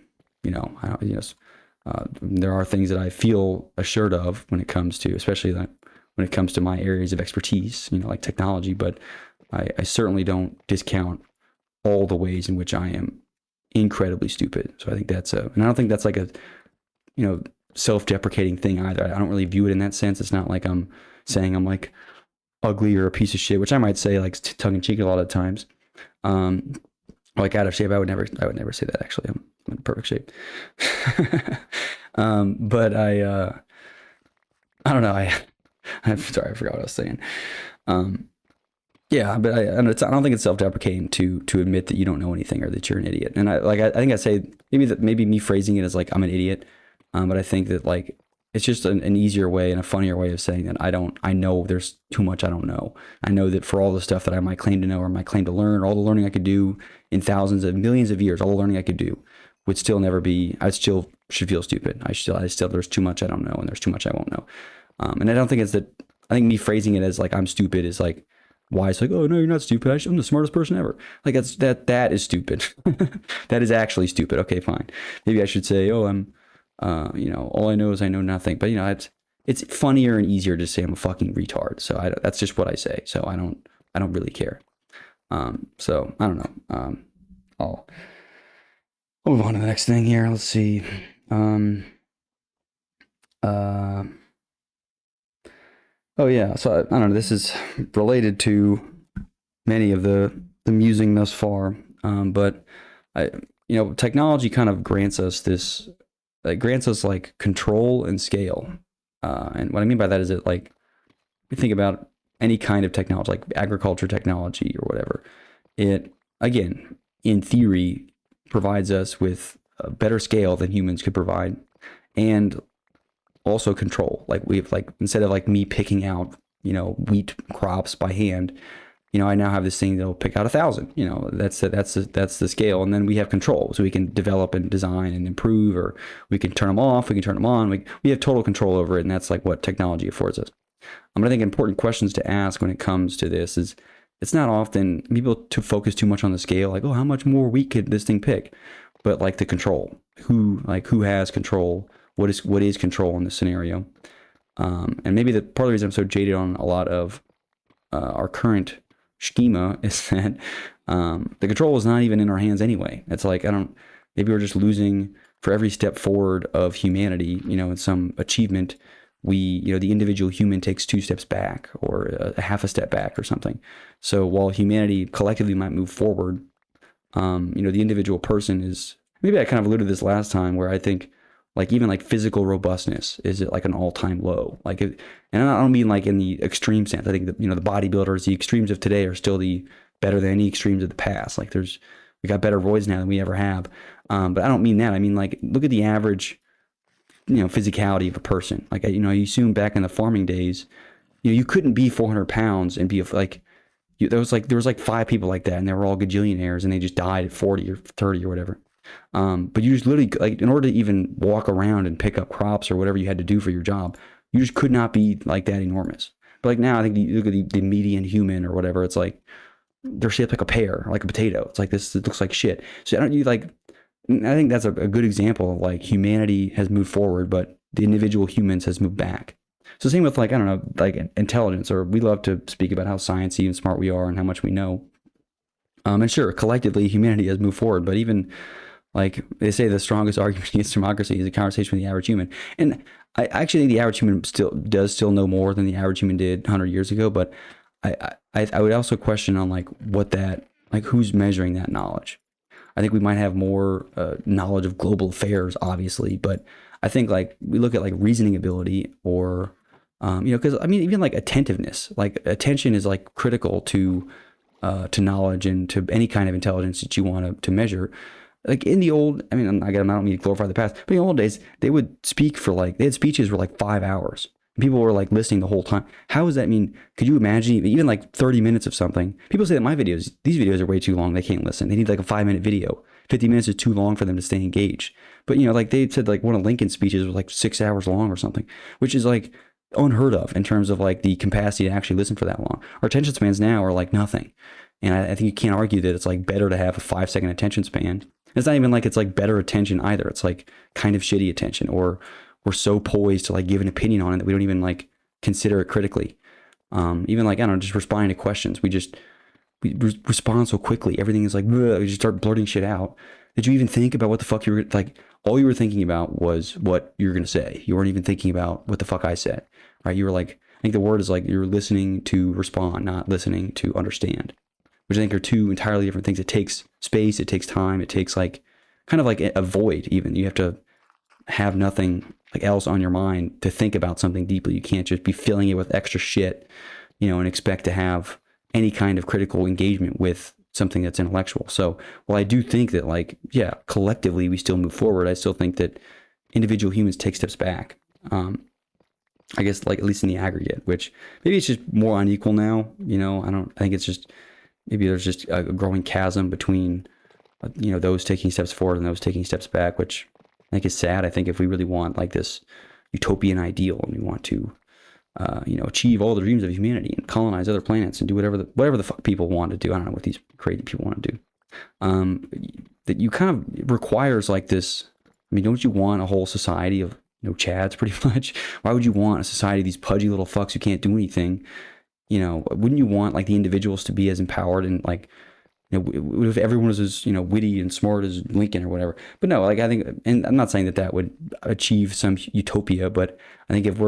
There are things that I feel assured of when it comes to, especially when it comes to my areas of expertise, like technology, but I certainly don't discount all the ways in which I am incredibly stupid. So I think and I don't think that's like a, self-deprecating thing either. I don't really view it in that sense. It's not like I'm saying I'm like ugly or a piece of shit, which I might say like tongue in cheek a lot of times. Like out of shape. I would never say that actually. I'm in perfect shape. But I don't know. I'm sorry, I forgot what I was saying. Yeah, but I don't think it's self-deprecating to admit that you don't know anything or that you're an idiot. And I think I say maybe me phrasing it as like I'm an idiot, but I think that like it's just an easier way and a funnier way of saying that I know there's too much I don't know. I know that for all the stuff that I might claim to know or might claim to learn, or all the learning I could do in thousands of millions of years, all the learning I could do would still never be. I still should feel stupid. I still there's too much I don't know and there's too much I won't know. And I don't think it's that. I think me phrasing it as like I'm stupid is like why it's like, oh no, you're not stupid. I'm the smartest person ever. Like that is stupid. That is actually stupid. Okay, fine. Maybe I should say, oh, I'm, all I know is I know nothing. But it's funnier and easier to say I'm a fucking retard. So that's just what I say. So I don't really care. So I don't know. I'll move on to the next thing here. Let's see. Oh yeah, so I don't know. This is related to many of the musing thus far, but technology kind of grants us this, grants us like control and scale, and what I mean by that is that like we think about any kind of technology, like agriculture technology or whatever. It again, in theory, provides us with a better scale than humans could provide, and also control. Like we've instead of like me picking out wheat crops by hand, I now have this thing that'll pick out 1,000. That's the scale, and then we have control, so we can develop and design and improve, or we can turn them off, we can turn them on. We have total control over it, and that's like what technology affords us. I think important questions to ask when it comes to this is, it's not often people to focus too much on the scale, like, oh, how much more wheat could this thing pick, but like the control, who has control. What is control in this scenario? And maybe the part of the reason I'm so jaded on a lot of our current schema is that the control is not even in our hands anyway. It's like, maybe we're just losing for every step forward of humanity, in some achievement, the individual human takes 2 steps back or a half a step back or something. So while humanity collectively might move forward, the individual person is, maybe I kind of alluded to this last time, where I think, like even like physical robustness is at like an all-time low. And I don't mean like in the extreme sense. I think that the bodybuilders, the extremes of today are still the better than any extremes of the past. Like we got better roids now than we ever have. But I don't mean that. I mean like look at the average, physicality of a person. Like you assume back in the farming days, you couldn't be 400 pounds and be like. There was like 5 people like that, and they were all gajillionaires, and they just died at 40 or 30 or whatever. But you just literally, like, in order to even walk around and pick up crops or whatever you had to do for your job, you just could not be like that enormous. But like now, I think you look at the median human or whatever, it's like they're shaped like a pear, like a potato. It's like this, it looks like shit. So I think that's a good example of like humanity has moved forward, but the individual humans has moved back. So same with like, I don't know, like intelligence, or we love to speak about how sciencey and smart we are and how much we know. And sure, collectively humanity has moved forward, but even like they say, the strongest argument against democracy is a conversation with the average human. And I actually think the average human does know more than the average human did 100 years ago. But I would also question on like who's measuring that knowledge. I think we might have more knowledge of global affairs, obviously, but I think like we look at like reasoning ability or because even like attentiveness, like attention is like critical to knowledge and to any kind of intelligence that you want to measure. Like in the old, I don't mean to glorify the past, but in the old days, they would speak for they had speeches for like 5 hours. People were like listening the whole time. How does that mean? Could you imagine even like 30 minutes of something? People say that these videos are way too long. They can't listen. They need like a 5-minute video. 50 minutes is too long for them to stay engaged. But like they said, like one of Lincoln's speeches was like 6 hours long or something, which is like unheard of in terms of like the capacity to actually listen for that long. Our attention spans now are like nothing. And I think you can't argue that it's like better to have a 5-second attention span it's not even like it's like better attention either. It's like kind of shitty attention, or we're so poised to like give an opinion on it that we don't even like consider it critically. Even like, I don't know, just responding to questions. We respond so quickly. Everything is like, we just start blurting shit out. Did you even think about what the fuck you were like? All you were thinking about was what you were going to say. You weren't even thinking about what the fuck I said, right? You were like, I think the word is like, you're listening to respond, not listening to understand, which I think are two entirely different things. It takes space. It takes time. It takes like kind of like a void even. You have to have nothing like else on your mind to think about something deeply. You can't just be filling it with extra shit, and expect to have any kind of critical engagement with something that's intellectual. So while I do think that like, yeah, collectively we still move forward, I still think that individual humans take steps back. I guess like at least in the aggregate, which maybe it's just more unequal now. I think it's just, maybe there's just a growing chasm between, those taking steps forward and those taking steps back, which I think is sad. I think if we really want like this utopian ideal and we want to, achieve all the dreams of humanity and colonize other planets and do whatever the fuck people want to do. I don't know what these crazy people want to do. That you kind of requires like this. I mean, don't you want a whole society of Chads pretty much? Why would you want a society of these pudgy little fucks who can't do anything? Wouldn't you want like the individuals to be as empowered and like, if everyone was as witty and smart as Lincoln or whatever? But no, like I think, and I'm not saying that would achieve some utopia, but I think if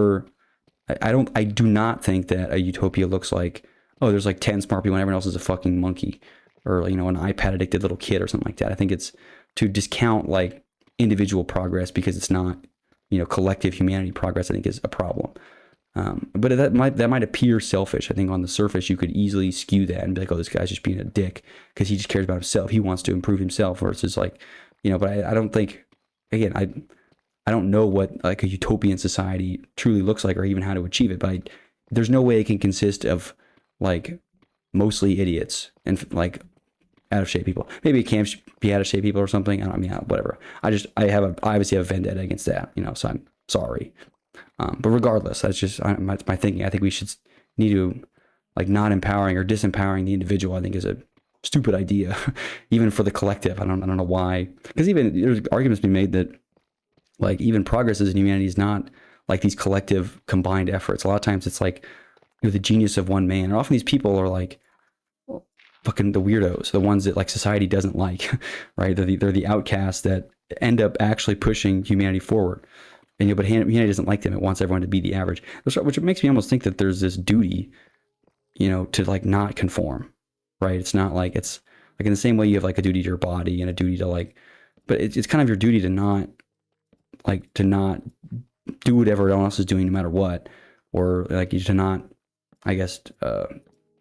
I do not think that a utopia looks like, oh, there's like 10 smart people and everyone else is a fucking monkey, or an iPad addicted little kid or something like that. I think it's to discount like individual progress because it's not, collective humanity progress, I think is a problem. But that might appear selfish. I think on the surface you could easily skew that and be like, oh, this guy's just being a dick because he just cares about himself. He wants to improve himself, versus like, but I don't think, again, I don't know what like a utopian society truly looks like or even how to achieve it, but there's no way it can consist of like mostly idiots and like out of shape people. Maybe it can be out of shape people or something. I mean, whatever. I obviously have a vendetta against that, so I'm sorry. But regardless, that's just my thinking. I think we should need to like not empowering or disempowering the individual. I think is a stupid idea, even for the collective. I don't know why, because even there's arguments being made that like even progress as in humanity is not like these collective combined efforts. A lot of times it's like the genius of one man. And often these people are like fucking the weirdos, the ones that like society doesn't like, right? They're the outcasts that end up actually pushing humanity forward. And but humanity doesn't like them. It wants everyone to be the average, which makes me almost think that there's this duty, to like not conform, right? It's not like, it's like in the same way you have like a duty to your body and a duty to like, but it's kind of your duty to not do whatever everyone else is doing no matter what, or like you to not, I guess,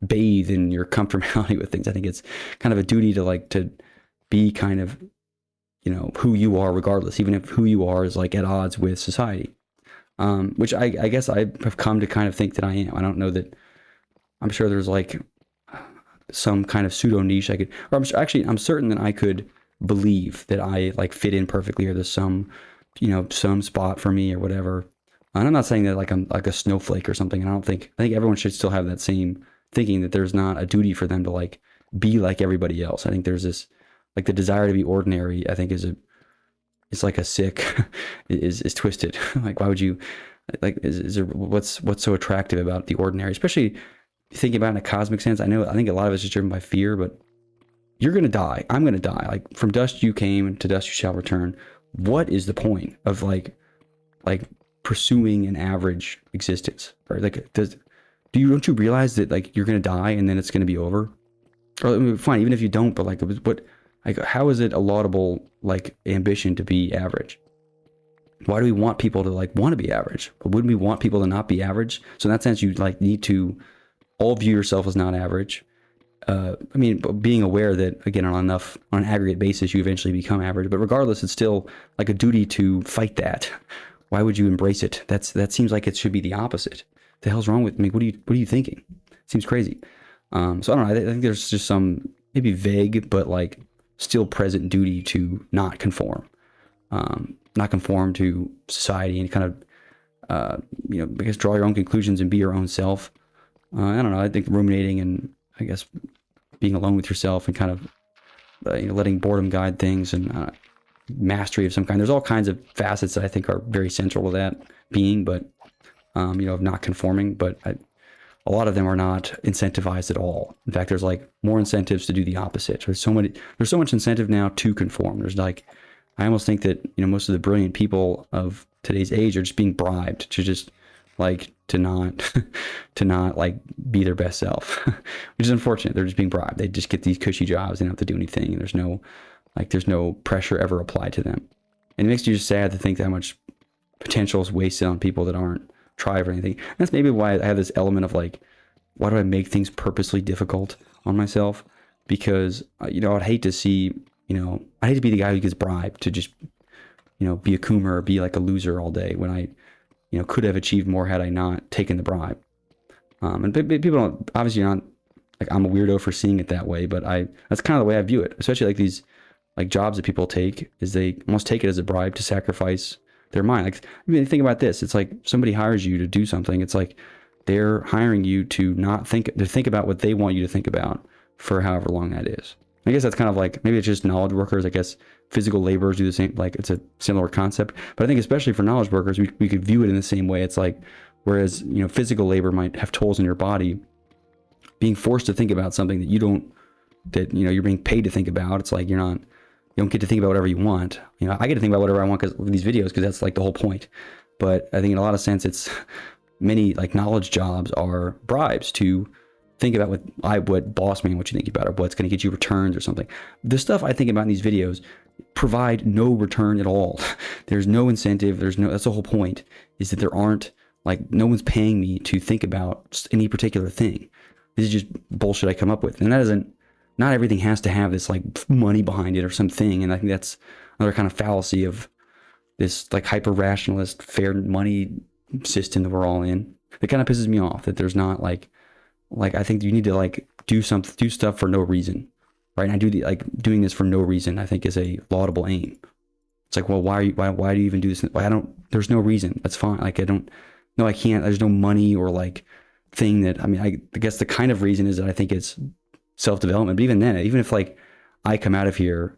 bathe in your comfortability with things. I think it's kind of a duty to like to be kind of who you are regardless, even if who you are is like at odds with society, which I guess I have come to kind of think that I am. I don't know that, I'm sure there's like some kind of pseudo niche I could, or I'm certain that I could believe that I like fit in perfectly, or there's some some spot for me or whatever. And I'm not saying that like I'm like a snowflake or something. I think everyone should still have that same thinking, that there's not a duty for them to like be like everybody else. I think there's this like the desire to be ordinary, I think it's like a sick is twisted. Like why would you like is there what's so attractive about the ordinary, especially thinking about it in a cosmic sense? I think a lot of it's just driven by fear, but you're gonna die. I'm gonna die. Like from dust you came, to dust you shall return. What is the point of like pursuing an average existence, right? Like don't you realize that like you're gonna die and then it's gonna be over? Or I mean, fine, even if you don't, but like how is it a laudable like ambition to be average? Why do we want people to like want to be average? But wouldn't we want people to not be average? So in that sense, you like need to all view yourself as not average. I mean, being aware that again on an aggregate basis, you eventually become average. But regardless, it's still like a duty to fight that. Why would you embrace it? That seems like it should be the opposite. The hell's wrong with me? What are you thinking? Seems crazy. So I don't know. I think there's just some maybe vague but like still present duty to not conform to society, and kind of I guess draw your own conclusions and be your own self. I don't know. I think ruminating and I guess being alone with yourself and kind of letting boredom guide things, and mastery of some kind. There's all kinds of facets that I think are very central to that being, but of not conforming. But a lot of them are not incentivized at all. In fact, there's like more incentives to do the opposite. There's so much incentive now to conform. There's like, I almost think that most of the brilliant people of today's age are just being bribed to just like to not like be their best self, which is unfortunate. They're just being bribed. They just get these cushy jobs. They don't have to do anything. And there's no pressure ever applied to them. And it makes you just sad to think that how much potential is wasted on people that aren't try for anything. And that's maybe why I have this element of like, why do I make things purposely difficult on myself? Because I'd hate to see, I hate to be the guy who gets bribed to just be a coomer or be like a loser all day, when I could have achieved more had I not taken the bribe. And people don't, obviously not, like, I'm a weirdo for seeing it that way, but that's kind of the way I view it. Especially like these like jobs that people take, is they almost take it as a bribe to sacrifice their mind. Like, think about this. It's like somebody hires you to do something. It's like they're hiring you to think about what they want you to think about for however long that is. I guess that's kind of like, maybe it's just knowledge workers. I guess physical laborers do the same. Like, it's a similar concept. But I think especially for knowledge workers, we could view it in the same way. It's like, whereas physical labor might have tolls in your body, being forced to think about something that you're being paid to think about. It's like you don't get to think about whatever you want. I get to think about whatever I want with these videos, because that's like the whole point. But I think in a lot of sense, it's many like knowledge jobs are bribes to think about what boss man, what you think about, or what's going to get you returns or something. The stuff I think about in these videos provide no return at all. There's no incentive. That's the whole point, is that there aren't, like, no one's paying me to think about any particular thing. This is just bullshit I come up with. And that isn't, not everything has to have this like money behind it or something. And I think that's another kind of fallacy of this like hyper rationalist fair money system that we're all in. It kind of pisses me off that there's not like I think you need to like do stuff for no reason, right? And doing this for no reason, I think, is a laudable aim. It's like, well, why do you even do this? There's no reason. That's fine. Like, I can't, there's no money or like thing that, I guess the kind of reason is that I think it's self-development. But even then, even if like I come out of here,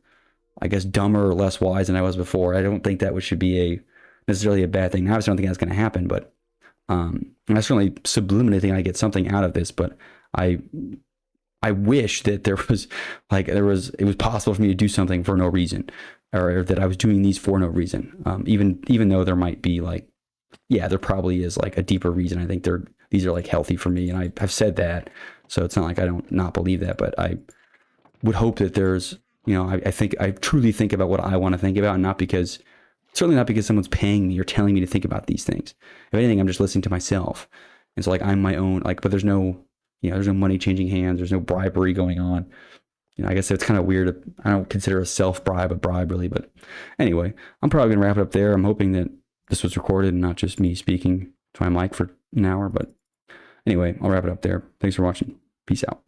I guess, dumber or less wise than I was before, I don't think that should be necessarily a bad thing. Obviously, I don't think that's going to happen, but I certainly subliminally think I get something out of this. But I wish that it was possible for me to do something for no reason, or that I was doing these for no reason. Even though there might be like, yeah, there probably is like a deeper reason. I think these are like healthy for me, and I've said that. So it's not like I don't not believe that, but I would hope that there's, I truly think about what I want to think about, and certainly not because someone's paying me or telling me to think about these things. If anything, I'm just listening to myself. And so like, I'm my own, like, but there's no money changing hands. There's no bribery going on. I guess it's kind of weird. I don't consider a self-bribe a bribe really, but anyway, I'm probably going to wrap it up there. I'm hoping that this was recorded and not just me speaking to my mic for an hour, but anyway, I'll wrap it up there. Thanks for watching. Peace out.